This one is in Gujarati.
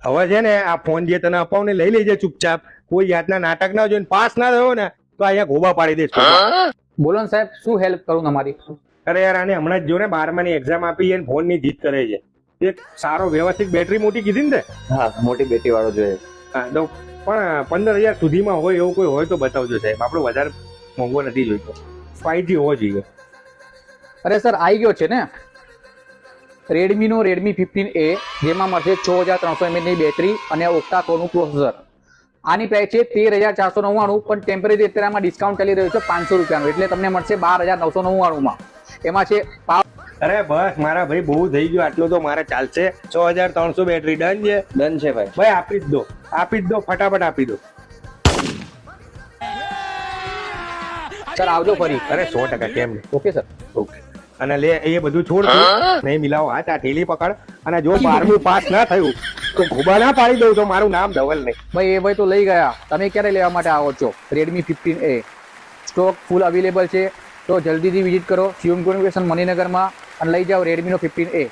હવે છે ને આ ફોન જે તને અપાવ ને લઈ લેજે ચૂપચાપ. કોઈ જાતના નાટક ના જોઈને પાસ ના થયો ને તો અહીંયા ગોબા પાડી દઈશ. બોલો ને સાહેબ, શું હેલ્પ કરું તમારી? અરે યાર, આને હમણાં જ જો ને 12માની એક્ઝામ આપી છે, ફોન ની જીત કરે છે. એક સારો વ્યવસ્થિત બેટરી મોટી કીધી ને તે? હા, મોટી બેટી વાળો જોઈએ. હા તો પણ 15,000 સુધીમાં હોય એવું કોઈ હોય તો બતાવજો સાહેબ. આપણો વધારે મોંઘો નથી જોઈતો. 5G હોવો જોઈએ. અરે સર, આવી ગયો છે ને રેડમીનો રેડમી 15A, જેમાં મળશે 6300 mAh ની બેટરી અને ઓક્ટા કોરનું પ્રોસેસર. આની પ્રાઇસ છે 13,499, પણ ટેમ્પરરી અત્યારમાં ડિસ્કાઉન્ટ ચાલી રહ્યું છે 500 રૂપિયાનું, એટલે તમને મળશે 12,999 માં. એમાં છે અરે બસ મારા ભાઈ, બહુ થઈ ગયું, આટલું તો મારે ચાલશે. 6300 બેટરી ડન છે. ડન છે ભાઈ. ભાઈ આપી જ દો, ફટાફટ આપી દો. સર આવજો ફરી. અરે 100% કેમ નહીં. Okay sir. ઓકે. અને લે એ બધું છોડ નહીં મિલાવો હાથ. આ થેલી પકડ. અને જો 12મું પાસ ના થયું તો ઘોબા ના પાડી દઉં તો મારું નામ ધવલ નહીં. ભાઈ એ ભાઈ તો લઈ ગયા. તમે ક્યારે લેવા માટે આવો છો? રેડમી 15A સ્ટોક ફૂલ અવેલેબલ છે, તો જલ્દીથી વિઝિટ કરો શિવમ કોમ્યુનિકેશન મણિનગરમાં અને લઈ જાઓ રેડમીનો 15A.